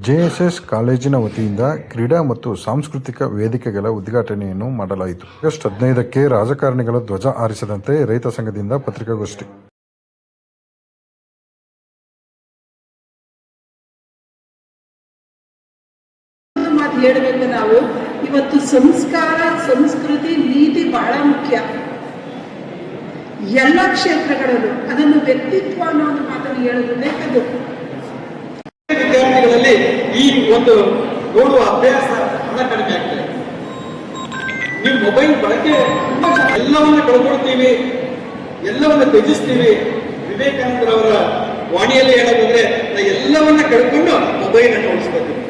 JSS ಕಾಲೇಜಿನ ವತಿಯಿಂದ ಕ್ರೀಡಾ ಮತ್ತು ಸಾಂಸ್ಕೃತಿಕ ವೇದಿಕೆಗಳ ಉದ್ಘಾಟನೆಯನ್ನು ಮಾಡಲಾಯಿತು. ಆಗಸ್ಟ್ 15ಕ್ಕೆ ರಾಜಕಾರಣಿಗಳ ಧ್ವಜ ಹಾರಿಸದಂತೆ ರೈತ ಸಂಘದಿಂದ ಪತ್ರಿಕಾಗೋಷ್ಠಿ. ಹೇಳಬೇಕು, ನಾವು ಇವತ್ತು ಸಂಸ್ಕಾರ, ಸಂಸ್ಕೃತಿ, ನೀತಿ ಬಹಳ ಮುಖ್ಯ ಎಲ್ಲ ಕ್ಷೇತ್ರಗಳಲ್ಲೂ. ಅದನ್ನು ವ್ಯಕ್ತಿತ್ವ ಅನ್ನೋ ಒಂದು ಮಾತನ್ನು ಹೇಳೋದು ಬೇಕದು. ವಿದ್ಯಾರ್ಥಿಗಳಲ್ಲಿ ಈ ಒಂದು ನೋಡುವ ಅಭ್ಯಾಸ ಬಹಳ ಕಡಿಮೆ ಆಗ್ತದೆ. ನೀವು ಮೊಬೈಲ್ ಬಳಕೆ ಎಲ್ಲವನ್ನ ಕಳ್ಕೊಳ್ತೀವಿ, ಎಲ್ಲವನ್ನ ತ್ಯಜಿಸ್ತೀವಿ. ವಿವೇಕಾನಂದರವರ ವಾಣಿಯಲ್ಲಿ ಹೇಳೋದಂದ್ರೆ, ಎಲ್ಲವನ್ನ ಕಳ್ಕೊಂಡು ಮೊಬೈಲ್ ಅನ್ನು ಉಳಿಸ್ಕೊತೀವಿ.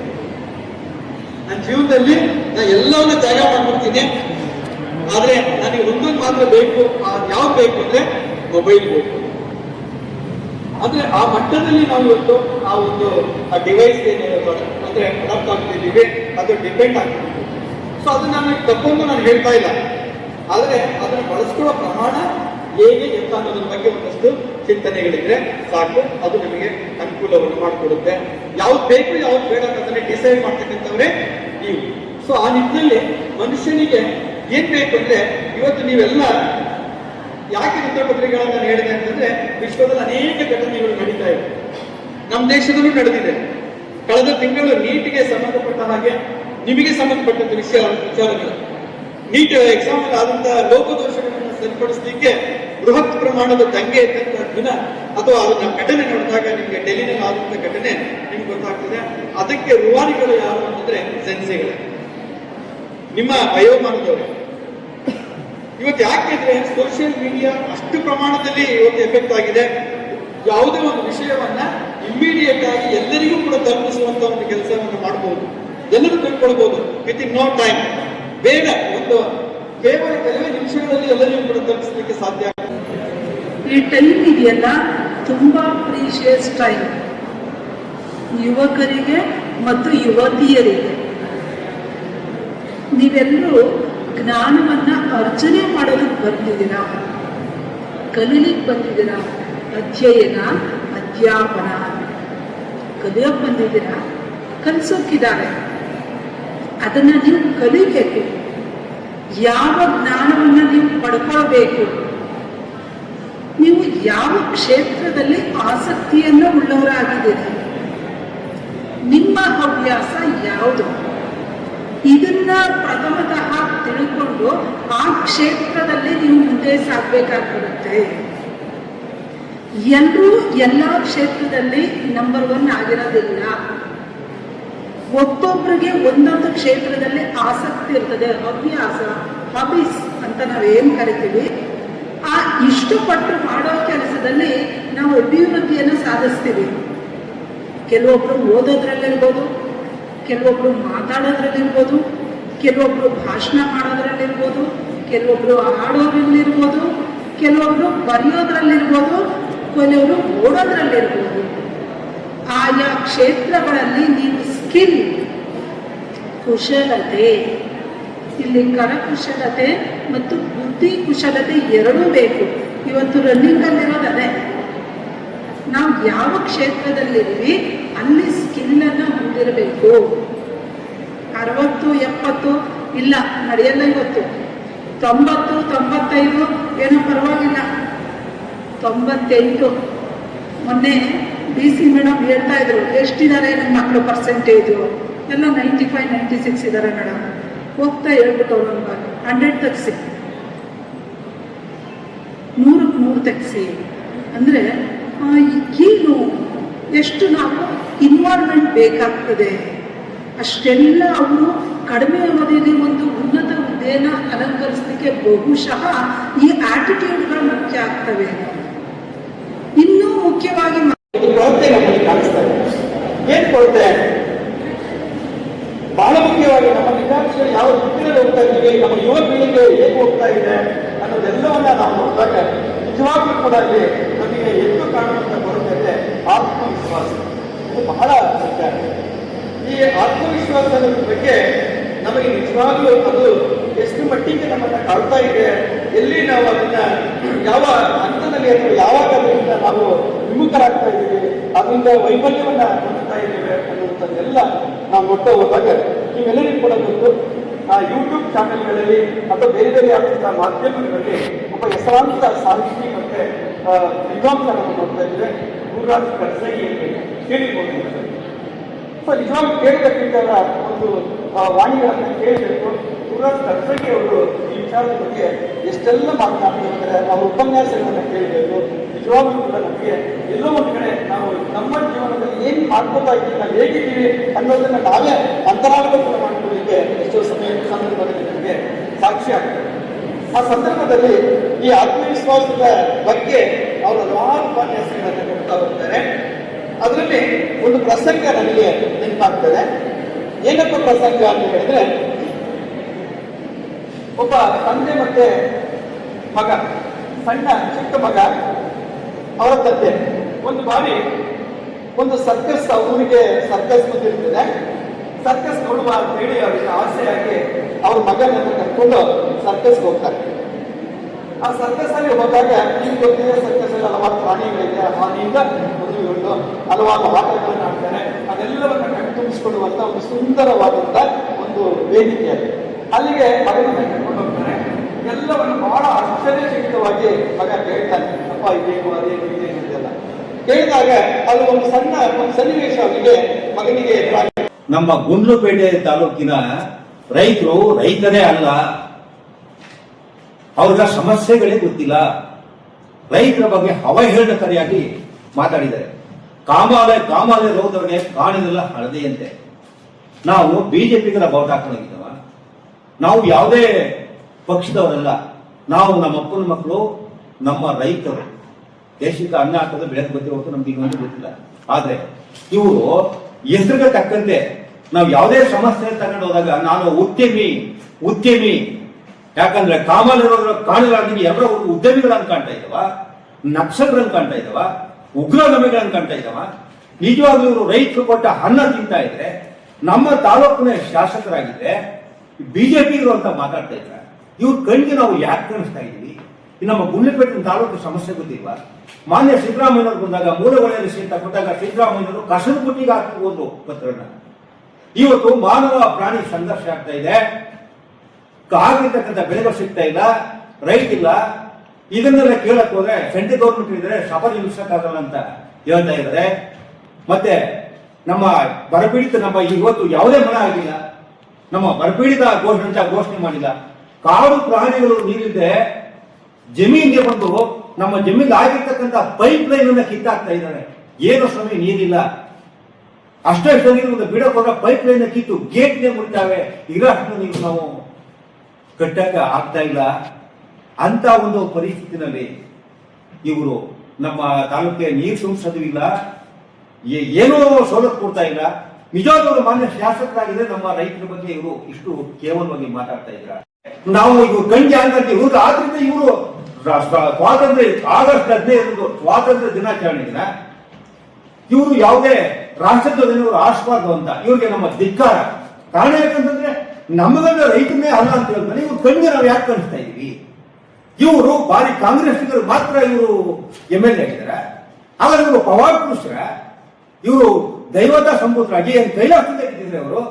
ನನ್ನ ಜೀವನದಲ್ಲಿ ನಾನು ಎಲ್ಲವನ್ನ ತ್ಯಾಗ ಮಾಡ್ಬಿಡ್ತೀನಿ, ಆದ್ರೆ ನನಗೆ ಒಂದೊಂದು ಮಾತ್ರ ಬೇಕು. ಯಾವ್ದು ಬೇಕು ಅಂದ್ರೆ ಮೊಬೈಲ್ ಬೇಕು. ಅಂದ್ರೆ ಆ ಮಟ್ಟದಲ್ಲಿ ನಾವು ಇವತ್ತು ಆ ಒಂದು ಡಿವೈಸ್ ಅಂದ್ರೆ ಅಡಾಪ್ಟ್ ಆಗ್ತಿದ್ದೀವಿ, ಅದು ಡಿಪೆಂಡ್ ಆಗ್ತಿದ್ದೀವಿ. ಸೊ ಅದು ನಾನು ತಪ್ಪೊಂದು ನಾನು ಹೇಳ್ತಾ ಇಲ್ಲ, ಆದ್ರೆ ಅದನ್ನು ಬಳಸ್ಕೊಳ್ಳೋ ಪ್ರಮಾಣ ಹೇಗೆ ಎಂತ ಅನ್ನೋದ್ರ ಬಗ್ಗೆ ಒಂದಷ್ಟು ಚಿಂತನೆಗಳಿದ್ರೆ ಸಾಕು. ಅದು ನಿಮಗೆ ಅನುಕೂಲವನ್ನು ಮಾಡಿಕೊಡುತ್ತೆ. ಯಾವ್ದು ಬೇಕು ಯಾವ್ದು ಬೇಡ ಅದನ್ನೇ ಡಿಸೈಡ್ ಮಾಡ್ತಕ್ಕಂಥವ್ರೆ ನೀವು. ಸೊ ಆ ನಿಟ್ಟಿನಲ್ಲಿ ಮನುಷ್ಯನಿಗೆ ಏನ್ ಬೇಕು ಅಂದ್ರೆ, ಇವತ್ತು ನೀವೆಲ್ಲ ಯಾಕೆ ವೃತ್ತಪತ್ರಿಕೆಗಳನ್ನ ನಾನು ಹೇಳಿದೆ ಅಂತಂದ್ರೆ, ವಿಶ್ವದಲ್ಲಿ ಅನೇಕ ಘಟನೆಗಳು ನಡೀತಾ ಇದೆ, ನಮ್ಮ ದೇಶದಲ್ಲೂ ನಡೆದಿದೆ. ಕಳೆದ ತಿಂಗಳು ನೀಟ್ಗೆ ಸಂಬಂಧಪಟ್ಟ ಹಾಗೆ ನಿಮಗೆ ಸಂಬಂಧಪಟ್ಟಂತ ವಿಚಾರಗಳು, ನೀಟ್ ಎಕ್ಸಾಮ್ ಆದಂತಹ ಲೋಪದೋಷಗಳನ್ನು ಸರಿಪಡಿಸಲಿಕ್ಕೆ ಬೃಹತ್ ಪ್ರಮಾಣದ ದಂಗೆ ಇದ್ದಂತಹ ದಿನ ಅಥವಾ ಅದನ್ನ ಘಟನೆ ನೋಡಿದಾಗ ನಿಮಗೆ ಡೆಲ್ಲಿನಲ್ಲಿ ಆದಂತ ಘಟನೆ ನಿಮ್ಗೆ ಗೊತ್ತಾಗ್ತದೆ. ಅದಕ್ಕೆ ರೂವಾರಿಗಳು ಯಾರು ಅಂತಂದ್ರೆ ಸೆನ್ಸಿಗಳು, ನಿಮ್ಮ ವಯೋಮಾನದವರು. ಇವತ್ತು ಯಾಕೆಂದ್ರೆ ಸೋಷಿಯಲ್ ಮೀಡಿಯಾ ಅಷ್ಟು ಪ್ರಮಾಣದಲ್ಲಿ ಇವತ್ತು ಎಫೆಕ್ಟ್ ಆಗಿದೆ. ಯಾವುದೇ ಒಂದು ವಿಷಯವನ್ನ ಇಮ್ಮಿಡಿಯೇಟ್ ಆಗಿ ಎಲ್ಲರಿಗೂ ಕೂಡ ತಲುಪಿಸುವಂತ ಒಂದು ಕೆಲಸವನ್ನು ಮಾಡಬಹುದು, ಎಲ್ಲರೂ ತಿಳ್ಕೊಳ್ಬಹುದು ವಿತ್ ಇನ್ ನೋ ಟೈಮ್. ಬೇಗ ಒಂದು ಕೇವಲ ಕೆಲವೇ ನಿಮಿಷಗಳಲ್ಲಿ ಎಲ್ಲರಿಗೂ ಕೂಡ ತಲುಪಿಸಲಿಕ್ಕೆ ಸಾಧ್ಯ. ಈ ಟೈಮ್ ಇದೆಯಲ್ಲ, ತುಂಬಾ ಪ್ರೀಶಿಯಸ್ ಟೈಮ್ ಯುವಕರಿಗೆ ಮತ್ತು ಯುವತಿಯರಿಗೆ. ನೀವೆಲ್ಲರೂ ಜ್ಞಾನವನ್ನ ಅರ್ಜನೆ ಮಾಡೋದಕ್ಕೆ ಬಂದಿದ್ದೀರಾ, ಕಲೀಲಿಕ್ಕೆ ಬಂದಿದ್ದೀರಾ. ಅಧ್ಯಯನ, ಅಧ್ಯಾಪನ ಕಲಿಯೋಕೆ ಬಂದಿದ್ದೀರಾ, ಕಲಿಸೋಕಿದ್ದಾರೆ. ಅದನ್ನ ನೀವು ಕಲಿಬೇಕು. ಯಾವ ಜ್ಞಾನವನ್ನ ನೀವು ಪಡ್ಕೊಳ್ಬೇಕು, ನೀವು ಯಾವ ಕ್ಷೇತ್ರದಲ್ಲಿ ಆಸಕ್ತಿಯನ್ನು ಉಳ್ಳವರಾಗಿದ್ದೀರಿ, ನಿಮ್ಮ ಹವ್ಯಾಸ ಯಾವುದು, ಇದನ್ನ ಪ್ರಥಮತಃ ತಿಳ್ಕೊಂಡು ಆ ಕ್ಷೇತ್ರದಲ್ಲಿ ನೀವು ಮುಂದೆ ಸಾಗಬೇಕಾಗ್ಬಿಡುತ್ತೆ. ಎಲ್ಲರೂ ಎಲ್ಲ ಕ್ಷೇತ್ರದಲ್ಲಿ ನಂಬರ್ 1 ಆಗಿರೋದಿಲ್ಲ. ಒಬ್ಬೊಬ್ಬರಿಗೆ ಒಂದೊಂದು ಕ್ಷೇತ್ರದಲ್ಲಿ ಆಸಕ್ತಿ ಇರ್ತದೆ. ಹವ್ಯಾಸ, ಹಾಬೀಸ್ ಅಂತ ನಾವೇನ್ ಕರಿತೀವಿ, ಆ ಇಷ್ಟಪಟ್ಟು ಮಾಡೋ ಕೆಲಸದಲ್ಲಿ ನಾವು ಅಭಿವೃದ್ಧಿಯನ್ನು ಸಾಧಿಸ್ತೀವಿ. ಕೆಲವೊಬ್ರು ಓದೋದ್ರಲ್ಲಿರ್ಬೋದು, ಕೆಲವೊಬ್ರು ಮಾತಾಡೋದ್ರಲ್ಲಿರ್ಬೋದು, ಕೆಲವೊಬ್ರು ಭಾಷಣ ಮಾಡೋದ್ರಲ್ಲಿರ್ಬೋದು, ಕೆಲವೊಬ್ರು ಹಾಡೋದ್ರಲ್ಲಿರ್ಬೋದು, ಕೆಲವೊಬ್ರು ಬರೆಯೋದ್ರಲ್ಲಿರ್ಬೋದು, ಕೆಲವರು ಓಡೋದ್ರಲ್ಲಿರ್ಬೋದು. ಆಯಾ ಕ್ಷೇತ್ರಗಳಲ್ಲಿ ನೀವು ಸ್ಕಿಲ್, ಕುಶಲತೆ, ಇಲ್ಲಿ ಕರಕುಶಲತೆ ಮತ್ತು ಬುದ್ಧಿ ಕುಶಲತೆ ಎರಡೂ ಬೇಕು. ಇವತ್ತು ರನ್ನಿಂಗಲ್ಲಿರೋದೇ ನಾವು ಯಾವ ಕ್ಷೇತ್ರದಲ್ಲಿದ್ದೀವಿ ಅಲ್ಲಿ ಸ್ಕಿಲ್ಲನ್ನು ಹೊಂದಿರಬೇಕು. 60, 70 ಇಲ್ಲ ನಡೆಯಲ್ಲ. ಇವತ್ತು 90, 95 ಏನೋ ಪರವಾಗಿಲ್ಲ. 98 ಮೊನ್ನೆ DC ಮೇಡಮ್ ಹೇಳ್ತಾ ಇದ್ರು, ಎಷ್ಟಿದ್ದಾರೆ ನಮ್ಮ ಮಕ್ಕಳು ಪರ್ಸೆಂಟೇಜು ಎಲ್ಲ 95, 96 ಇದ್ದಾರೆ ಮೇಡಮ್. ಹೋಗ್ತಾ ಹೇಳ್ಬಿಟ್ಟವ್ರು, 100 ತೆಗ್ಸಿ, 100ಕ್ಕೆ 100 ತೆಗ್ಸಿ ಅಂದರೆ ಏನು, ಎಷ್ಟು ನಾವು ಇನ್ವಾಲ್ವ್ಮೆಂಟ್ ಬೇಕಾಗ್ತದೆ. ಅಷ್ಟೆಲ್ಲ ಅವರು ಕಡಿಮೆ ಅವಧಿಯಲ್ಲಿ ಒಂದು ಉನ್ನತ ಹುದ್ದೆಯನ್ನು ಅಲಂಕರಿಸಲಿಕ್ಕೆ ಬಹುಶಃ ಈ ಆಟಿಟ್ಯೂಡ್ಗಳು ಮುಖ್ಯ ಆಗ್ತವೆ. ಇನ್ನೂ ಮುಖ್ಯವಾಗಿ ಕೊರತೆ ನಮ್ಮಲ್ಲಿ ಕಾಣಿಸ್ತಾ ಇದೆ. ಏನ್ ಕೊರತೆ? ಬಹಳ ಮುಖ್ಯವಾಗಿ ನಮ್ಮ ವಿದ್ಯಾರ್ಥಿಗಳು ಯಾವ ದಿಕ್ಕಿನಲ್ಲಿ ಹೋಗ್ತಾ ಇದ್ದೀವಿ, ನಮ್ಮ ಯುವ ಪೀಳಿಗೆ ಹೇಗೆ ಹೋಗ್ತಾ ಇದೆ ಅನ್ನೋದೆಲ್ಲವನ್ನ ನಾವು ನೋಡಿದಾಗ ನಿಜವಾಗ್ಲೂ ಕೂಡ ಅಲ್ಲಿ ನಮಗೆ ಎದ್ದು ಕಾಣುವಂತ ಕೊರತೆ ಇದೆ ಆತ್ಮವಿಶ್ವಾಸ. ಇದು ಬಹಳ ಮುಖ್ಯ. ಈ ಆತ್ಮವಿಶ್ವಾಸದ ಬಗ್ಗೆ ನಮಗೆ ನಿಜವಾಗ್ಲೂ ಅದು ಎಷ್ಟು ಮಟ್ಟಿಗೆ ನಮ್ಮನ್ನ ಕಾಡ್ತಾ ಇದೆ, ಎಲ್ಲಿ ನಾವು ಅದನ್ನ ಯಾವ ಹಂತದಲ್ಲಿ ಅಥವಾ ಯಾವಾಗ ಅದರಿಂದ ನಾವು ವಿಮುಖರಾಗ್ತಾ ಇದ್ದೀವಿ, ಅದರಿಂದ ವೈಫಲ್ಯವನ್ನ ಹೊಂದುತ್ತಾ ಇದ್ದೇವೆ ಅನ್ನೋದು ಅನ್ನುವಂಥದ್ದೆಲ್ಲ ನಾವು ನೋಡ್ತಾ ಹೋದಾಗ ನೀವೆಲ್ಲರಿಗೂ ಕೂಡ ಗೊತ್ತು ಯೂಟ್ಯೂಬ್ ಚಾನೆಲ್ಗಳಲ್ಲಿ ಅಥವಾ ಬೇರೆ ಬೇರೆ ಆದಂತಹ ಮಾಧ್ಯಮಗಳಲ್ಲಿ ಒಬ್ಬ ಹೆಸರಾಂತ ಸಾಹಿತಿ ಮತ್ತೆ ವಿದ್ವಾಂಸರನ್ನು ನೋಡ್ತಾ ಇದ್ರೆ ಗುರುರಾಜ್ ಕರ್ಜಗಿ ಕೇಳಿರ್ಬೋದು. ಸೊ ನಿಜವಾಗ್ಲೂ ಕೇಳಬೇಕಿದ್ದಾಗ ಒಂದು ವಾಣಿಗಳನ್ನು ಕೇಳಬೇಕು. ಗುರುರಾಜ್ ಕರ್ಜಗಿ ಅವರು ಈ ವಿಚಾರದ ಬಗ್ಗೆ ಎಷ್ಟೆಲ್ಲ ಮಾತನಾಡ್ತಿರ್ತಾರೆ, ಅವರ ಉಪನ್ಯಾಸಗಳನ್ನು ಕೇಳಬೇಕು. ನಿಜವಾಗ್ಲೂ ಕೂಡ ನಮಗೆ ಎಲ್ಲೋ ಒಂದು ಕಡೆ ನಾವು ನಮ್ಮ ಜೀವನದಲ್ಲಿ ಏನು ಮಾಡ್ಕೋತಾ ಇದ್ದೀವಿ, ನಾವು ಹೇಗಿದ್ದೀವಿ ಅನ್ನೋದನ್ನ ನಾವೇ ಅಂತರಾಳವನ್ನು ಮಾಡ್ಕೊಳ್ಳಿಕ್ಕೆ ಎಷ್ಟೋ ಸಂದರ್ಭದಲ್ಲಿ ನಮಗೆ ಸಾಕ್ಷಿ ಆಗ್ತದೆ. ಆ ಸಂದರ್ಭದಲ್ಲಿ ಈ ಆತ್ಮವಿಶ್ವಾಸದ ಬಗ್ಗೆ ಅವರು ಹಲವಾರು ಉಪನ್ಯಾಸಗಳನ್ನು ಕೊಡ್ತಾ ಬರ್ತಾರೆ. ಅದರಲ್ಲಿ ಒಂದು ಪ್ರಸಂಗ ನನಗೆ ನೆನಪಾಗ್ತದೆ. ಏನಪ್ಪ ಪ್ರಸಂಗ ಅಂತ ಹೇಳಿದ್ರೆ, ಒಬ್ಬ ತಂದೆ ಮತ್ತೆ ಮಗ, ಸಣ್ಣ ಚಿಕ್ಕ ಮಗ, ಅವರ ತಂದೆ ಒಂದು ಬಾರಿ ಒಂದು ಸರ್ಕಸ್, ಊರಿಗೆ ಸರ್ಕಸ್ ಬಂದಿರ್ತದೆ. ಸರ್ಕಸ್ ನೋಡುವ ಅಂತ ಹೇಳಿ ಅವರಿಗೆ ಆಸೆಯಾಗಿ ಅವ್ರ ಮಗನನ್ನು ಕರ್ಕೊಂಡು ಸರ್ಕಸ್ಗೆ ಹೋಗ್ತಾರೆ. ಆ ಸರ್ಕಸ್ ಅಲ್ಲಿ ಹೋದಾಗ ನಿಮ್ಗೆ ಗೊತ್ತಿದೆ, ಸರ್ಕಸ್ ಅಲ್ಲಿ ಹಲವಾರು ಪ್ರಾಣಿಗಳಿದೆ, ಹಾನಿಯಿಂದ ಮದುವೆಗಳು ಹಲವಾರು ಆಟಗಳನ್ನು ಆಡ್ತಾರೆ. ಅದೆಲ್ಲವನ್ನ ಕಣ್ತುಂಬಿಸಿಕೊಳ್ಳುವಂತ ಒಂದು ಸುಂದರವಾದಂತ ಒಂದು ವೇದಿಕೆ ಅದು. ಅಲ್ಲಿಗೆ ಮಗನನ್ನ ಕರ್ಕೊಂಡು ಹೋಗ್ತಾರೆ. ಎಲ್ಲವನ್ನು ಬಹಳ ಆಶ್ಚರ್ಯಚಕಿತವಾಗಿ ಮಗ ಕೇಳ್ತಾನೆ, ಅಪ್ಪ ಇದೇನು ಅದೇನು ಇದೇನು ಇದೆಲ್ಲ ಕೇಳಿದಾಗ ಅದು ಒಂದು ಸಣ್ಣ ಒಂದು ಸನ್ನಿವೇಶ ಅವನಿಗೆ ಮಗನಿಗೆ ಎದುರಾಗಿ. ನಮ್ಮ ಗುಂಡ್ಲುಪೇಟೆ ತಾಲೂಕಿನ ರೈತರೇ ಅಲ್ಲ, ಅವ್ರ ಸಮಸ್ಯೆಗಳೇ ಗೊತ್ತಿಲ್ಲ. ರೈತರ ಬಗ್ಗೆ ಅವಹೇಳನಕಾರಿಯಾಗಿ ಮಾತಾಡಿದ್ದಾರೆ. ಕಾಮಾಲೆ ರೋಗದವರಿಗೆ ಕಾಣಿದೆಲ್ಲ ಹಳದೆಯಂತೆ. ನಾವು ಬಿಜೆಪಿಗರ ಬಾವುಟ ಹಾಕೊಂಡಿದ್ದವ, ನಾವು ಯಾವುದೇ ಪಕ್ಷದವರಲ್ಲ. ನಾವು ನಮ್ಮ ಅಪ್ಪನ ಮಕ್ಕಳು, ನಮ್ಮ ರೈತರು. ದೇಶಕ್ಕೆ ಅನ್ನ ಹಾಕೋದು ಬೆಳೆದು ಗೊತ್ತಿರೋದು ನಮ್ಗೆ ಇನ್ನೊಂದು ಗೊತ್ತಿಲ್ಲ. ಆದ್ರೆ ಇವರು ಹೆಸರಿಗೆ ತಕ್ಕಂತೆ ನಾವು ಯಾವುದೇ ಸಮಸ್ಯೆ ತಗೊಂಡು ಹೋದಾಗ ನಾನು ಉದ್ಯಮಿ ಯಾಕಂದ್ರೆ ಕಾಮಲಿರೋದ್ರ ಕಾಣಲಾಗಿ ಎಲ್ಲರೂ ಉದ್ಯಮಿಗಳನ್ನ ಕಾಣ್ತಾ ಇದ್ದಾವ, ನಕ್ಸಲರನ್ನು ಕಾಣ್ತಾ ಇದ್ದಾವ, ಉಗ್ರಗಾಮಿಗಳನ್ನ ಕಾಣ್ತಾ ಇದ್ದಾವ. ನಿಜವಾಗ್ಲೂ ಇವರು ರೈತರು ಕೊಟ್ಟ ಅನ್ನ ತಿಂತಾ ಇದ್ರೆ, ನಮ್ಮ ತಾಲೂಕಿನ ಶಾಸಕರಾಗಿದ್ರೆ ಬಿಜೆಪಿಗರು ಅಂತ ಮಾತಾಡ್ತಾ ಇದ್ರ. ಇವ್ರ ಕಣ್ಣಿಗೆ ನಾವು ಯಾಕೆ ಕಾಣಿಸ್ತಾ ಇದ್ದೀವಿ? ನಮ್ಮ ಗುಂಡ್ಲುಪೇಟೆ ತಾಲೂಕು ಸಮಸ್ಯೆ ಗೊತ್ತಿಲ್ವಾ? ಮಾನ್ಯ ಸಿದ್ದರಾಮಯ್ಯನವರು ಬಂದಾಗ ಮೂಲಗಳಲ್ಲಿ ಸೀತ ಕೊಟ್ಟಾಗ ಸಿದ್ದರಾಮಯ್ಯನವರು ಕಸರಪುಟ್ಟಿಗೆ ಹಾಕಿ ಹೋದ್ರು ಪತ್ರನ. ಇವತ್ತು ಮಾನವ ಪ್ರಾಣಿ ಸಂಘರ್ಷ ಆಗ್ತಾ ಇದೆ, ಆಗಿರ್ತಕ್ಕಂಥ ಬೆಳೆಗಳು ಸಿಗ್ತಾ ಇಲ್ಲ, ರೈಟ್ ಇಲ್ಲ. ಇದನ್ನೆಲ್ಲ ಕೇಳಕ್ ಹೋದ್ರೆ ಸೆಂಟ್ರಲ್ ಗೌರ್ಮೆಂಟ್ ಇದ್ರೆ ಸಫಲ ನಿಲ್ಲಿಸಕ್ಕಾಗಲ್ಲ ಅಂತ ಹೇಳ್ತಾ ಇದ್ದಾರೆ. ಮತ್ತೆ ನಮ್ಮ ಬರಪೀಡಿತ ನಮ್ಮ ಇವತ್ತು ಯಾವುದೇ ಮಳೆ ಆಗಿಲ್ಲ, ನಮ್ಮ ಬರಪೀಡಿತ ಘೋಷಣೆ ಮಾಡಿಲ್ಲ. ಕಾಡು ಪ್ರಾಣಿಗಳು ನೀರಿಲ್ಲದೆ ಜಮೀನಿಗೆ ಬಂದು ನಮ್ಮ ಜಮೀನಿಗೆ ಆಗಿರ್ತಕ್ಕಂಥ ಪೈಪ್ ಲೈನ್ ಅನ್ನ ಕಿತ್ತಾಕ್ತಾ ಇದ್ದಾರೆ. ಏನು ಸ್ವಾಮಿ ನೀರಿಲ್ಲ, ಅಷ್ಟೇ ನೀರು ಒಂದು ಬಿಡಕ್ ಹೋಗ ಪೈಪ್ ಲೈನ್ ಕಿತ್ತು ಗೇಟ್ನೇ ಮುಟ್ಟಾವೆ. ಇರಷ್ಟು ನೀರು ನಾವು ಕಟ್ಟಕ ಆಗ್ತಾ ಇಲ್ಲ. ಅಂತ ಒಂದು ಪರಿಸ್ಥಿತಿನಲ್ಲಿ ಇವರು ನಮ್ಮ ತಾಲೂಕಿಗೆ ನೀರು ತುಂಬಿಸೋದು ಇಲ್ಲ, ಏನೋ ಸವಲತ್ತು ಕೊಡ್ತಾ ಇಲ್ಲ. ನಿಜವಾಗ್ಲೂ ಮಾನ್ಯ ಶಾಸಕರಾಗಿದ್ರೆ ನಮ್ಮ ರೈತರ ಬಗ್ಗೆ ಇವರು ಇಷ್ಟು ಕೇವಲವಾಗಿ ಮಾತಾಡ್ತಾ ಇದ್ರ. ನಾವು ಇವರು ಗಂಜಿ ಅಂತ ಇವರು ಆದ್ರಿಂದ ಇವರು ಸ್ವಾತಂತ್ರ್ಯ ಆಗಸ್ಟ್ 15 ಸ್ವಾತಂತ್ರ್ಯ ದಿನಾಚರಣೆ ದಿನ ಇವರು ಯಾವುದೇ ರಾಷ್ಟ್ರಧ್ವಜನವರು ಆಶೀರ್ವಾದ ಅಂತ ಇವ್ರಿಗೆ ನಮ್ಮ ಧಿಕ್ಕಾರ. ಕಾರಣ ಯಾಕಂತಂದ್ರೆ ನಮಗಂದ್ರೆ ರೈತನೇ ಅಲ್ಲ ಅಂತ ಹೇಳಿದ್ರೆ ಇವ್ರು ಕಣ್ಣಿಗೆ ನಾವು ಯಾಕೆ ಕಾಣಿಸ್ತಾ ಇದೀವಿ? ಇವರು ಬಾರಿ ಕಾಂಗ್ರೆಸ್ಸಿಗರು ಮಾತ್ರ ಇವರು MLA ಆಗಿದ್ದಾರೆ. ಆದ್ರೆ ಇವರು ಪವಾಡ ಪುರುಷರ, ಇವರು ದೈವತ ಸಂಪುಟರಾಗಿ ಕೈಲಾಸದಿಂದ ಇಟ್ಟಿದ್ರೆ ಅವರು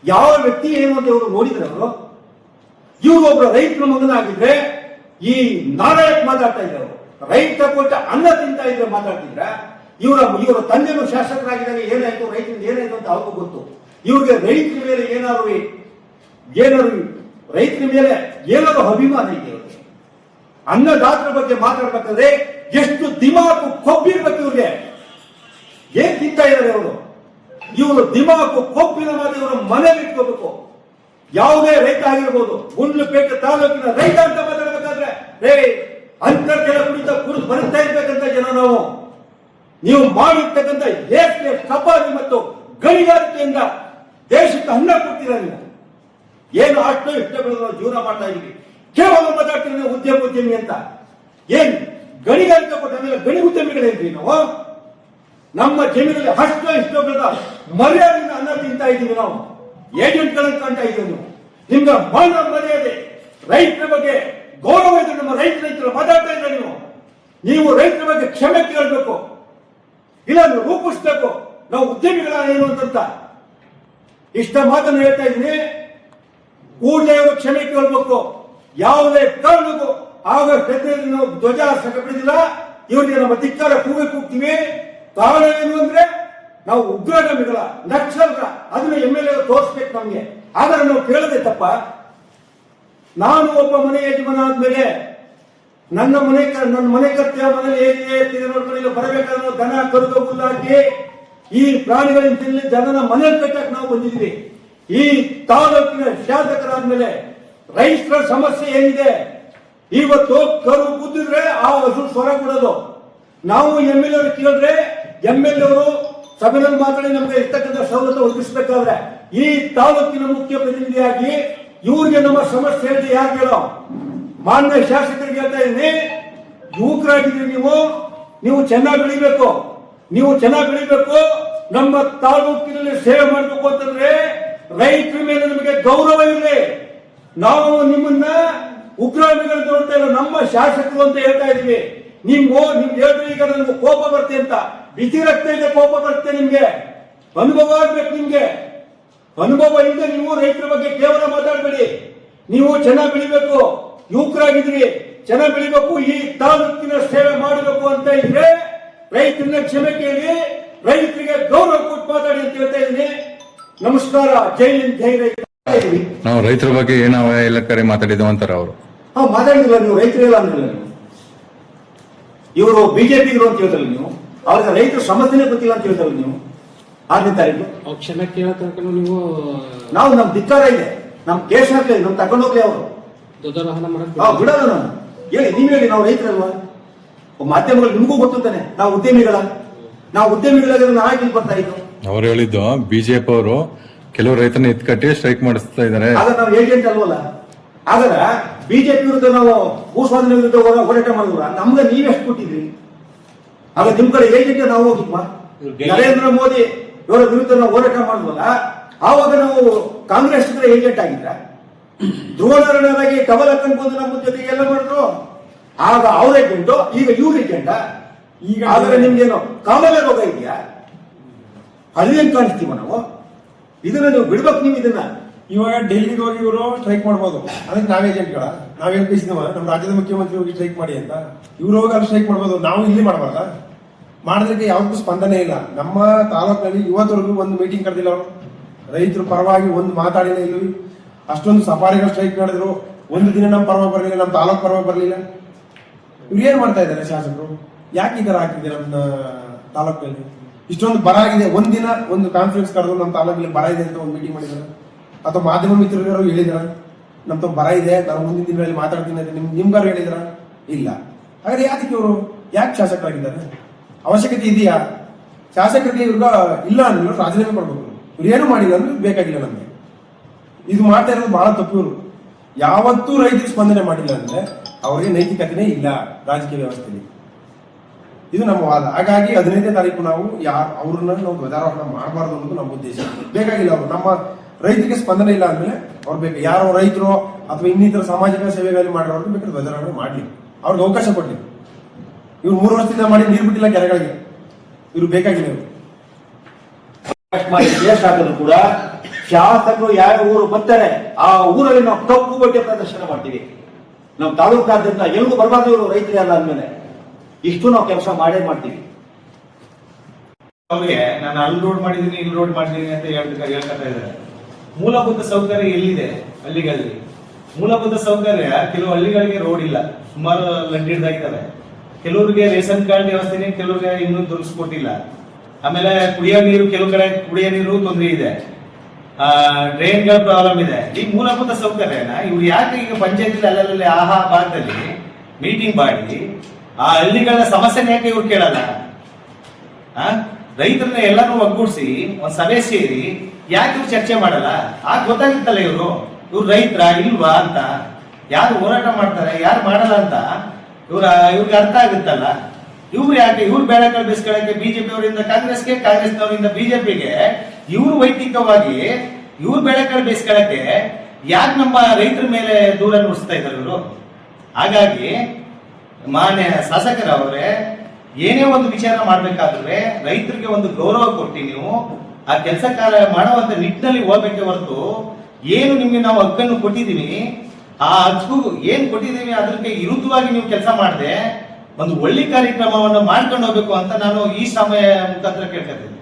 ಯಾವ ವ್ಯಕ್ತಿ ಏನು ಅಂತ ಇವರು ನೋಡಿದ್ರೆ ಅವರು ಇವರು ಒಬ್ಬ ರೈತರ ಮಗನಾಗಿದ್ರೆ ಈ ನಾರಾಯಕ್ ಮಾತಾಡ್ತಾ ಇದ್ರು. ರೈತ ಕೊಟ್ಟ ಅನ್ನ ತಿಂತಾ ಇದ್ರೆ ಮಾತಾಡ್ತಿದ್ರ. ಇವರ ತಂದೆನೂ ಶಾಸಕರಾಗಿದ್ದಾಗ ಏನಾಯ್ತು, ರೈತರಿಂದ ಏನಾಯ್ತು ಅಂತ ಅವ್ರಿಗೂ ಗೊತ್ತು. ಇವ್ರಿಗೆ ರೈತರ ಮೇಲೆ ಏನಾದ್ರು ರೈತರ ಮೇಲೆ ಏನಾದ್ರು ಅಭಿಮಾನ ಇದೆ ಇವ್ರಿಗೆ. ಅನ್ನದಾತರ ಬಗ್ಗೆ ಮಾತಾಡ್ಬೇಕಾದ್ರೆ ಎಷ್ಟು ದಿಮಾಕು ಕೊಬ್ಬಿರ್ಬೇಕು ಇವ್ರಿಗೆ. ಏನ್ ತಿಂತಾ ಇದ್ದಾರೆ ಅವರು? ಇವರು ದಿಮಾಕು ಕೊಬ್ಬಿನ ಮಾತು ಇವರ ಮನೇಲಿ ಇಟ್ಕೋಬೇಕು. ಯಾವುದೇ ರೈತ ಆಗಿರ್ಬೋದು, ಗುಂಡ್ಲುಪೇಟೆ ತಾಲೂಕಿನ ರೈತ ಅಂತ ಮಾತಾಡ್ಬೇಕಾದ್ರೆ ಅಂತರ್ಜಲ ಕುಡಿದು ಬರುತ್ತಾ ಇರ್ತಕ್ಕಂಥ ಜನ ನಾವು. ನೀವು ಮಾಡಿರ್ತಕ್ಕಂಥ ಏಕೆ ಸಫಾರಿ ಮತ್ತು ಗಣಿಗಾರಿಕೆಯಿಂದ ದೇಶಕ್ಕೆ ಅನ್ನ ಕೊಡ್ತೀರಾ ನೀವು? ಏನು ಅಷ್ಟು ಇಷ್ಟ ಬೆಳೆದು ಜೀವನ ಮಾಡ್ತಾ ಇದೀವಿ. ಕೇವಲ ಮಾತಾಡ್ತೀವಿ ಉದ್ಯಮಿ ಅಂತ. ಏನ್ ಗಣಿಗಾರಿಕೆ ಕೊಟ್ಟ ಮೇಲೆ ಗಣಿ ಉದ್ಯಮಿಗಳೇನ್ರಿ ನಾವು? ನಮ್ಮ ಜಮೀನಲ್ಲಿ ಅಷ್ಟು ಇಷ್ಟು ಬೆಳೆದ ಮರ್ಯಾದೆಯಿಂದ ಅನ್ನ ತಿಂತಾ ಇದ್ದೀವಿ ನಾವು. ಏಜೆಂಟ್ಗಳನ್ನು ಕಾಣ್ತಾ ಇದ್ದೀವಿ ನೀವು. ನಿಮ್ಗೆ ಮಾನ ಮರ್ಯಾದೆ, ರೈತರ ಬಗ್ಗೆ ಗೌರವ ಇದೆ. ನಮ್ಮ ರೈತರು ಮಾತಾಡ್ತಾ ಇದ್ದಾರೆ ನೀವು ರೈತರ ಬಗ್ಗೆ ಕ್ಷಮೆ ಕೇಳಬೇಕು, ಇಲ್ಲ ರೂಪಿಸ್ಬೇಕು. ನಾವು ಉದ್ಯಮಿಗಳ ಏನು ಅಂತ ಇಷ್ಟ ಮಾತನ್ನು ಹೇಳ್ತಾ ಇದ್ದೀನಿ. ಕೂಡಲೇ ಅವರು ಕ್ಷಮೆ ಕೇಳಬೇಕು. ಯಾವುದೇ ಕಾರಣಕ್ಕೂ ಆಗಸ್ಟ್ 15 ನಾವು ಧ್ವಜ ಹಾರಿಸಕ್ಕೆ ಬಿಡುದಿಲ್ಲ. ಇವರಿಗೆ ನಮ್ಮ ಧಿಕ್ಕಾರ ಕೂಗ್ತೀವಿ. ಕಾರಣ ಏನು ಅಂದ್ರೆ ನಾವು ಉಗ್ರಗಾಮಿಗಳ ನಕ್ಸಲರ ಅದನ್ನ MLA ತೋರಿಸ್ಬೇಕು ನಮ್ಗೆ. ಆದರೆ ನಾವು ಕೇಳದೆ ತಪ್ಪ. ನಾನು ಒಬ್ಬ ಮನೆ ಯಜಮಾನ ಆದ್ಮೇಲೆ ನನ್ನ ಮನೆ ಕರ್ತ ಮನೇಲಿ ಹೇಗೆ ನೋಡ್ಕೊಂಡು ಬರಬೇಕಾದ್ರೆ ದನ ಕರುಗ ಹುಲ್ಲಾಕಿ ಈ ಪ್ರಾಣಿಗಳಿಂದ ತಿನ್ನಲಿ ಜನನ ಮನೇಲಿ ಕಟ್ಟಕ್ಕೆ ನಾವು ಬಂದಿದ್ವಿ. ಈ ತಾಲೂಕಿನ ಶಾಸಕರಾದ್ಮೇಲೆ ರೈತರ ಸಮಸ್ಯೆ ಏನಿದೆ, ಇವತ್ತು ಕರು ಕುದ್ದಿದ್ರೆ ಆ ಹಸು ಸ್ವರ ಕೊಡೋದು. ನಾವು MLA ಅವರು ಕೇಳಿದ್ರೆ MLA ಅವರು ಸಭೆಯಲ್ಲಿ ಮಾತಾಡಿ ನಮಗೆ ಇರ್ತಕ್ಕಂಥ ಸವಲತ್ತು ಒದಗಿಸಬೇಕಾದ್ರೆ ಈ ತಾಲೂಕಿನ ಮುಖ್ಯ ಪ್ರತಿನಿಧಿಯಾಗಿ ಇವ್ರಿಗೆ ನಮ್ಮ ಸಮಸ್ಯೆ ಹೇಳಿ ಯಾರು ಹೇಳೋ? ಮಾನ್ಯ ಶಾಸಕರಿಗೆ ಹೇಳ್ತಾ ಇದ್ದೀನಿ, ಯುವಕರಾಗಿದ್ದೀರಿ ನೀವು ಚೆನ್ನಾಗಿ ಬೆಳಿಬೇಕು. ನೀವು ಚೆನ್ನಾಗಿ ಬೆಳಿಬೇಕು. ನಮ್ಮ ತಾಲೂಕಿನಲ್ಲಿ ಸೇವೆ ಮಾಡಬೇಕು ಅಂತಂದ್ರೆ ರೈತರ ಮೇಲೆ ನಮಗೆ ಗೌರವ ಇರಲಿ. ನಾವು ನಿಮ್ಮನ್ನ ಉಗ್ರಗಾಮಿಗಳು ನೋಡ್ತಾ ಇಲ್ಲ, ನಮ್ಮ ಶಾಸಕರು ಅಂತ ಹೇಳ್ತಾ ಇದೀವಿ. ನಿಮ್ಗೆ ಹೇಳಿದ್ರೆ ಈಗ ನನಗೆ ಕೋಪ ಬರುತ್ತೆ ಅಂತ. ಬಿಸಿ ರಕ್ತ ಇದೆ, ಕೋಪ ಬರುತ್ತೆ ನಿಮ್ಗೆ. ಅನುಭವ ಆಗ್ಬೇಕು ನಿಮ್ಗೆ. ಅನುಭವ ಇಲ್ಲದೆ ನೀವು ರೈತರ ಬಗ್ಗೆ ಕೇವಲ ಮಾತಾಡಬೇಡಿ. ನೀವು ಚೆನ್ನಾಗಿ ಬೆಳಿಬೇಕು. ಯುವಕರಾಗಿದ್ರಿ, ಚೆನ್ನಾಗಿ ಬೆಳಿಬೇಕು. ಈ ತಾಲೂಕಿನ ಸೇವೆ ಮಾಡಬೇಕು ಅಂತ ಇದ್ರೆ ರೈತರನ್ನ ಕ್ಷಮೆ ಕೇಳಿ, ರೈತರಿಗೆ ಗೌರವ ಕೊಟ್ಟು ಮಾತಾಡಿ ಅಂತ ಹೇಳ್ತಾ ಇದ್ದೀನಿ. ನಮಸ್ಕಾರ. ಜೈ ಹಿಂದ್, ಜೈ ರೈತ. ನಾವು ರೈತರ ಬಗ್ಗೆ ಏನೋ ಎಲ್ಲ ಕರೆ ಮಾತಾಡಿದವ ಅಂತಾರ ಅವರು. ಮಾತಾಡಿದಿಲ್ಲ ನೀವು, ರೈತರಿಲ್ಲ ಅಂದ್ರಲ್ಲ ನೀವು. ಇವರು ಬಿಜೆಪಿಗರು ಅಂತ ಹೇಳ್ತಾರೆ ನೀವು. ಅವ್ರಿಗೆ ರೈತರ ಸಮಸ್ಯೆನೇ ಗೊತ್ತಿಲ್ಲ ಅಂತ ಹೇಳ್ತಾರೆ ನೀವು. 6ನೇ ತಾರೀಕು ಕ್ಷಮೆ ಕೇಳೋ ತನಕ ನೀವು ನಾವು ನಮ್ ಧಿಕ್ಕಾರ ಇದೆ, ನಮ್ ಕೇಸ್ ಹಾಕ್ಲಿ, ನಮ್ ತಗೊಂಡೋಗ್ಲಿ ಅವರು. ಧ್ವಜಾರೋಹಣ ಬಿಡಲ್ಲ ನಾನು. ಹೇಳಿ, ನೀವ್ ಹೇಳಿ, ನಾವು ರೈತರಲ್ವಾ? ಮಾಧ್ಯಮಗಳು ನಿಮಗೂ ಗೊತ್ತಾನೆ ನಾವು ಉದ್ಯಮಿಗಳಾಗಿ ಹಾಕಿ ಬರ್ತಾ ಇದ್ದು. ಅವ್ರು ಹೇಳಿದ್ದು ಬಿಜೆಪಿ ಅವರು ಕೆಲವು ರೈತರನ್ನ ಎತ್ಕಟ್ಟಿ ಸ್ಟ್ರೈಕ್ ಮಾಡಿಸ್ತಾ ಇದ್ದಾರೆ. ಆಗ ನಾವು ಏಜೆಂಟ್ ಅಲ್ವಲ್ಲ. ಆಗ ಬಿಜೆಪಿ ವಿರುದ್ಧ ನಾವು ಭೂಸ್ವಾಧೀನ ವಿರುದ್ಧ ಹೋರಾಟ ಮಾಡಿದ್ರ ನಮ್ಗೆ ನೀವೆಷ್ಟು ಕೊಟ್ಟಿದ್ರಿ? ಆಗ ನಿಮ್ ಕಡೆ ಏಜೆಂಟ್ ನಾವು ಹೋಗಿದ್ವಾ? ನರೇಂದ್ರ ಮೋದಿ ಇವರ ವಿರುದ್ಧ ನಾವು ಹೋರಾಟ ಮಾಡಿದ್ವಲ್ಲ, ಆವಾಗ ನಾವು ಕಾಂಗ್ರೆಸ್ ಏಜೆಂಟ್ ಆಗಿದ್ರ? ಧ್ರುವನಾರಾಯಣರಾಗಿ ಡಬಲ್ ಹಾಕೊಂಡು ಬಂದು ನಮ್ಮ ಜೊತೆಗೆ ಎಲ್ಲ ಮಾಡಿದ್ರು. ಆಗ ಅವ್ರ ಏಜೆಂಟು, ಈಗ ಇವ್ರ ಏಜೆಂಟ. ಈಗ ಆದ್ರೆ ನಿಮ್ಗೇನು ಕಾಮಲೆ ರೋಗ ಇದೆಯಾ? ಅದೇನ್ ಕಾಣಿಸ್ತೀವ ನಾವು? ಇದನ್ನ ನೀವು ಬಿಡ್ಬೇಕು. ನೀವು ಇದನ್ನ ಇವಾಗ ಡೆಲ್ಲಿಗೆ ಹೋಗಿ ಇವರು ಸ್ಟ್ರೈಕ್ ಮಾಡ್ಬೋದು. ಅದಕ್ಕೆ ನಾವ್ ಏಜೆಂಟ್ಗಳ ನಾವೇನ್ ಕಳಿಸಿದವ ನಮ್ಮ ರಾಜ್ಯದ ಮುಖ್ಯಮಂತ್ರಿ ಹೋಗಿ ಸ್ಟ್ರೈಕ್ ಮಾಡಿ ಅಂತ. ಇವ್ರು ಹೋಗಿ ಅಲ್ಲಿ ಸ್ಟ್ರೈಕ್ ಮಾಡ್ಬೋದು, ನಾವು ಇಲ್ಲಿ ಮಾಡಬಾರ್ದ? ಮಾಡೋದಕ್ಕೆ ಯಾವತ್ತೂ ಸ್ಪಂದನೆ ಇಲ್ಲ. ನಮ್ಮ ತಾಲೂಕಿನಲ್ಲಿ ಇವತ್ತವರೆಗೂ ಒಂದು ಮೀಟಿಂಗ್ ಕರೆದಿಲ್ಲ ಅವರು. ರೈತರ ಪರವಾಗಿ ಒಂದು ಮಾತಾಡಿಲ್ಲ. ಇಲ್ಲಿ ಅಷ್ಟೊಂದು ಸಫಾರಿಗಳು ಸ್ಟ್ರೈಕ್ ಮಾಡಿದ್ರು, ಒಂದು ದಿನ ನಮ್ಮ ಪರವಾಗಿ ಬರಲಿಲ್ಲ, ನಮ್ಮ ತಾಲೂಕು ಪರವಾಗಿ ಬರಲಿಲ್ಲ. ಇವ್ರು ಏನ್ ಮಾಡ್ತಾ ಇದ್ದಾರೆ ಶಾಸಕರು? ಯಾಕೆ ಈ ತರ ಆಗ್ತಿದೆ ನಮ್ಮ ತಾಲೂಕಿನಲ್ಲಿ? ಇಷ್ಟೊಂದು ಬರ ಆಗಿದೆ. ಒಂದಿನ ಒಂದು ಕಾನ್ಫರೆನ್ಸ್ ಕರೆದು ನಮ್ಮ ತಾಲೂಕಿನಲ್ಲಿ ಬರ ಇದೆ ಅಂತ ಒಂದು ಮೀಟಿಂಗ್ ಮಾಡಿದ್ದಾರೆ, ಅಥವಾ ಮಾಧ್ಯಮ ಮಿತ್ರರು ಹೇಳಿದಾರ ನಮ್ದು ಬರ ಇದೆ, ನಾನು ಮುಂದಿನ ದಿನಗಳಲ್ಲಿ ಮಾತಾಡ್ತೀನಿ ಅಂತ ನಿಮ್ಗಾರು ಹೇಳಿದಾರ? ಇಲ್ಲ. ಹಾಗಾದ್ರೆ ಯಾಕೆ ಇವರು ಯಾಕೆ ಶಾಸಕರಾಗಿದ್ದಾರೆ? ಅವಶ್ಯಕತೆ ಇದೆಯಾ? ಶಾಸಕರಿಗೆ ಇವ್ರಿಗ ಇಲ್ಲ ಅಂದ್ರೆ ರಾಜೀನಾಮೆ ಕೊಡ್ಬೇಕು. ಇವ್ರು ಏನು ಮಾಡಿಲ್ಲ ಅಂದ್ರೆ ಬೇಕಾಗಿಲ್ಲ ನಮ್ಗೆ. ಇದು ಮಾಡ್ತಾ ಇರೋದು ಬಹಳ ತಪ್ಪು. ಇವರು ಯಾವತ್ತೂ ರೈತರಿಗೆ ಸ್ಪಂದನೆ ಮಾಡಿಲ್ಲ ಅಂದ್ರೆ ಅವರಿಗೆ ನೈತಿಕತೆನೇ ಇಲ್ಲ ರಾಜಕೀಯ ವ್ಯವಸ್ಥೆಯಲ್ಲಿ. ಇದು ನಮ್ಮ ವಾದ. ಹಾಗಾಗಿ 15ನೇ ತಾರೀಕು ನಾವು ಅವ್ರನ್ನ ನಾವು ಧ್ವಜಾರೋಹಣ ಮಾಡಬಾರ್ದು ಅನ್ನೋದು ನಮ್ಮ ಉದ್ದೇಶ. ಬೇಕಾಗಿಲ್ಲ ಅವರು. ನಮ್ಮ ರೈತರಿಗೆ ಸ್ಪಂದನೆ ಇಲ್ಲ ಅಂದ್ಮೇಲೆ ಅವ್ರು ಬೇಕು, ಯಾರೋ ರೈತರು ಅಥವಾ ಇನ್ನಿತರ ಸಾಮಾಜಿಕ ಸೇವೆಗಳಲ್ಲಿ ಮಾಡಿರೋರು ಬೇಕಾದ್ರೆ ಧ್ವಜಾರೋಹಣ ಮಾಡ್ಲಿ, ಅವ್ರಿಗೆ ಅವಕಾಶ ಕೊಡ್ಲಿ. ಇವ್ರು 3 ವರ್ಷದಿಂದ ಮಾಡಿ ನೀರು ಬಿಟ್ಟಿಲ್ಲ ಕೆರೆಗಳಿಗೆ. ಇವ್ರು ಬೇಕಾಗಿಲ್ಲ. ಇವರು ಕೇಸ್ ಹಾಕಿದ್ರು ಕೂಡ ಶಾಸಕರು ಯಾವ ಊರು ಬರ್ತಾರೆ ಆ ಊರಲ್ಲಿ ನಾವು ಕಪ್ಪು ಬಟ್ಟೆ ಪ್ರದರ್ಶನ ಮಾಡ್ತೀವಿ. ನಮ್ಮ ತಾಲೂಕಾದ್ಯಂತ ಎಲ್ಗೂ ಬರಬಾರ್ದು ಇವರು ರೈತರೇ ಅಲ್ಲ ಅಂದ್ಮೇಲೆ ಇಷ್ಟು ನಾವು ಕೆಲಸ ಮಾಡೇ ಮಾಡ್ತೀವಿ. ಅವ್ರಿಗೆ ನಾನು ಅಲ್ಲಿ ರೋಡ್ ಮಾಡಿದೀನಿ ಇಲ್ಲಿ ರೋಡ್ ಮಾಡಿದೀನಿ ಅಂತ ಹೇಳ್ಕೊತಾ ಇದ್ದಾರೆ. ಮೂಲಭೂತ ಸೌಕರ್ಯ ಎಲ್ಲಿದೆ ಹಳ್ಳಿಗಳಲ್ಲಿ? ಮೂಲಭೂತ ಸೌಕರ್ಯ ಕೆಲವು ಹಳ್ಳಿಗಳಿಗೆ ರೋಡ್ ಇಲ್ಲ, ಸುಮಾರು ಲಂಡಿಡ್ದಾಗಿದ್ದಾವೆ. ಕೆಲವರಿಗೆ ರೇಷನ್ ಕಾರ್ಡ್ ವ್ಯವಸ್ಥೆನೇ ಕೆಲವರಿಗೆ ಇನ್ನೂ ದೊರಕಿಸ್ಕೊಟ್ಟಿಲ್ಲ. ಆಮೇಲೆ ಕುಡಿಯೋ ನೀರು, ಕೆಲವು ಕಡೆ ಕುಡಿಯೋ ನೀರು ತೊಂದರೆ ಇದೆ, ಡ್ರೈನ್ಗಳ ಪ್ರಾಬ್ಲಮ್ ಇದೆ. ಈ ಮೂಲಭೂತ ಸೌಕರ್ಯನ ಇವ್ರು ಯಾಕೆ ಈಗ ಪಂಚಾಯತ್ ಅಲ್ಲಲ್ಲಿ ಆಹಾ ಭಾಗದಲ್ಲಿ ಮೀಟಿಂಗ್ ಮಾಡಿ ಆ ಹಳ್ಳಿಗಳ ಸಮಸ್ಯೆನ ಯಾಕೆ ಇವ್ರು ಕೇಳಲ್ಲ? ರೈತರನ್ನ ಎಲ್ಲಾನು ಒಗ್ಗೂಡಿಸಿ ಒಂದ್ ಸಭೆ ಸೇರಿ ಯಾಕೆ ಇವ್ರು ಚರ್ಚೆ ಮಾಡಲ್ಲ? ಆಗ ಗೊತ್ತಾಗುತ್ತಲ್ಲ ಇವ್ರು ರೈತರ ಇಲ್ವಾ ಅಂತ, ಯಾರು ಹೋರಾಟ ಮಾಡ್ತಾರೆ ಯಾರು ಮಾಡಲ್ಲ ಅಂತ ಇವ್ರಿಗೆ ಅರ್ಥ ಆಗುತ್ತಲ್ಲ. ಇವ್ರು ಯಾಕೆ ಇವ್ರು ಬೇಳೆಕಾಳು ಬೇಯಿಸ್ಕೊಳ್ಳಕ್ಕೆ ಬಿಜೆಪಿ ಅವರಿಂದ ಕಾಂಗ್ರೆಸ್ಗೆ, ಕಾಂಗ್ರೆಸ್ನವರಿಂದ ಬಿಜೆಪಿಗೆ, ಇವ್ರು ವೈಯಕ್ತಿಕವಾಗಿ ಇವ್ರು ಬೇಳೆಕಾಳು ಬೇಯಿಸ್ಕೊಳ್ಳಕ್ಕೆ ಯಾಕೆ ನಮ್ಮ ರೈತರ ಮೇಲೆ ದೂರ ನುಡಿಸ್ತಾ ಇದ್ದಾರೆ ಇವರು? ಹಾಗಾಗಿ ಮಾನ್ಯ ಶಾಸಕರವರೇ, ಏನೇ ಒಂದು ವಿಚಾರ ಮಾಡ್ಬೇಕಾದ್ರೆ ರೈತರಿಗೆ ಒಂದು ಗೌರವ ಕೊಟ್ಟು ನೀವು ಆ ಕೆಲಸ ಕಾರ್ಯ ಮಾಡುವಂತ ನಿಟ್ಟಿನಲ್ಲಿ ಹೋಗ್ಬೇಕೆ ಹೊರತು ಏನು ನಿಮ್ಗೆ ನಾವು ಹಕ್ಕನ್ನು ಕೊಟ್ಟಿದ್ದೀವಿ ಆ ಹಕ್ಕು ಏನ್ ಕೊಟ್ಟಿದ್ದೀವಿ ಅದಕ್ಕೆ ವಿರುದ್ಧವಾಗಿ ನೀವು ಕೆಲಸ ಮಾಡದೆ ಒಂದು ಒಳ್ಳೆ ಕಾರ್ಯಕ್ರಮವನ್ನು ಮಾಡ್ಕೊಂಡು ಹೋಗ್ಬೇಕು ಅಂತ ನಾನು ಈ ಸಮಯ ಮುಖಾಂತರ ಕೇಳ್ಕೊತೀನಿ.